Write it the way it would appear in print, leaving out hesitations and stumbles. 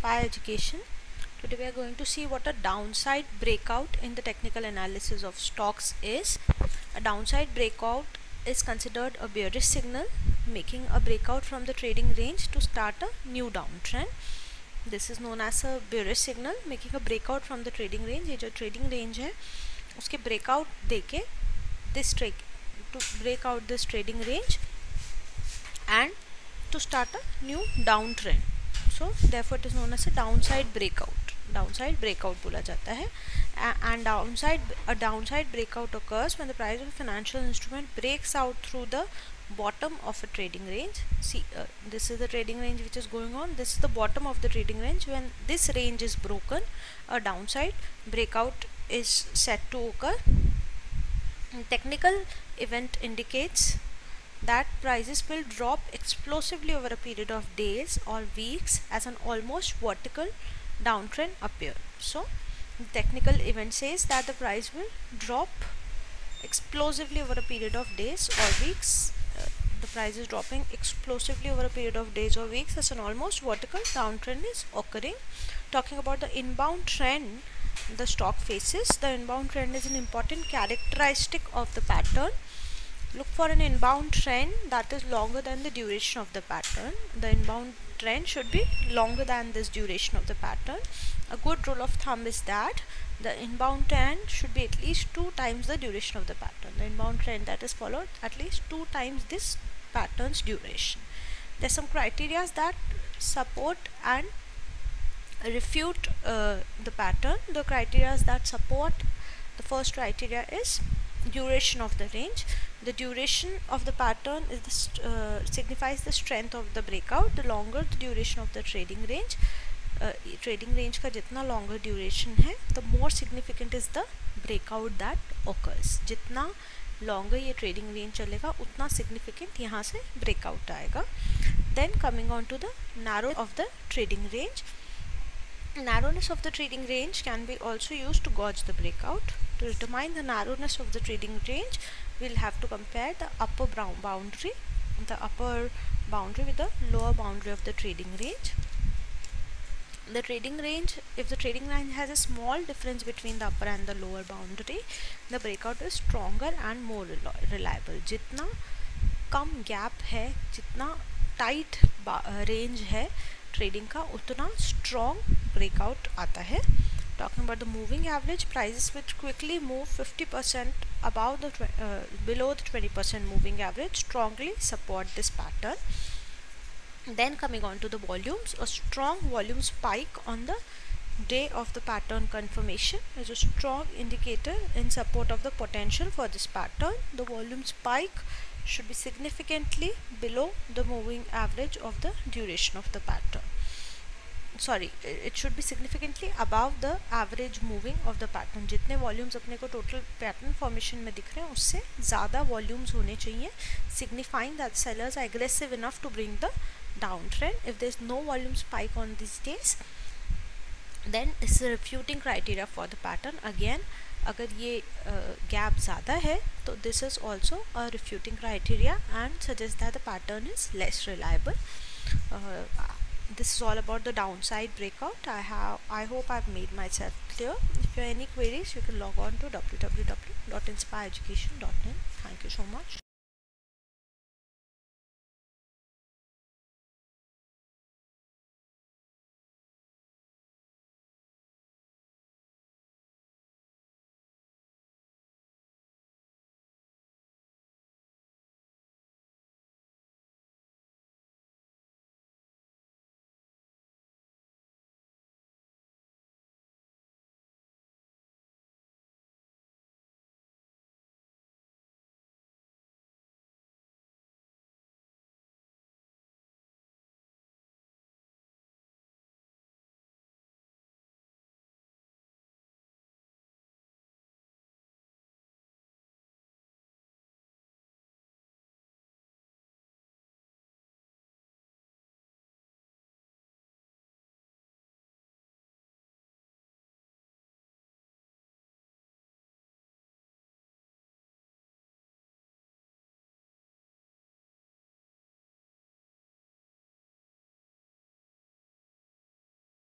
Inspire Education. Today we are going to see what a downside breakout in the technical analysis of stocks is. A downside breakout is considered a bearish signal making a breakout from the trading range to start a new downtrend. This is known as a bearish signal making a breakout from the trading range. ये जो trading range है उसके breakout देके to break out this trading range and to start a new downtrend. So therefore it is known as a downside breakout. Downside breakout बोला जाता है. And a downside breakout occurs when the price of a financial instrument breaks out through the bottom of a trading range. See, this is the trading range which is going on. This is the bottom of the trading range. When this range is broken, a downside breakout is set to occur. Technical event indicates that prices will drop explosively over a period of days or weeks as an almost vertical downtrend appear. So the technical event says that the price will drop explosively over a period of days or weeks. The price is dropping explosively over a period of days or weeks as an almost vertical downtrend is occurring. Talking about the inbound trend the stock faces, the inbound trend is an important characteristic of the pattern. Look for an inbound trend that is longer than the duration of the pattern. The inbound trend should be longer than this duration of the pattern. A good rule of thumb is that the inbound trend should be at least 2 times the duration of the pattern. The inbound trend that is followed at least 2 times this pattern's duration. There are some criteria that support and refute the pattern. The criteria that support, the first criteria is duration of the range. The duration of the pattern is signifies the strength of the breakout. The longer the duration of the trading range का जितना longer duration है, the more significant is the breakout that occurs. जितना longer ये trading range चलेगा उतना significant यहाँ से breakout आएगा. Then coming on to the narrow of the trading range. Narrowness of the trading range can be also used to gauge the breakout. To determine the narrowness of the trading range, we'll have to compare the upper boundary with the lower boundary of the trading range. The trading range, if the trading range has a small difference between the upper and the lower boundary, the breakout is stronger and more reliable. जितना कम gap है, जितना tight range है trading का, उतना strong breakout आता है. Talking about the moving average, prices which quickly move 50% above the below the 20% moving average strongly support this pattern. Then coming on to the volumes, a strong volume spike on the day of the pattern confirmation is a strong indicator in support of the potential for this pattern. The volume spike should be significantly below the moving average of the duration of the pattern. Sorry, it should be significantly above the average moving of the pattern. जितने volumes अपने को total pattern formation में दिख रहे हैं उससे ज़्यादा volumes होने चाहिए, signifying that sellers are aggressive enough to bring the downtrend. If there is no volume spike on these days, then this is a refuting criteria for the pattern. Again, अगर ये gap ज़्यादा है तो this is also a refuting criteria and suggests that the pattern is less reliable. This is all about the downside breakout. I hope I've made myself clear. If you have any queries, you can log on to www.inspireeducation.in. Thank you so much.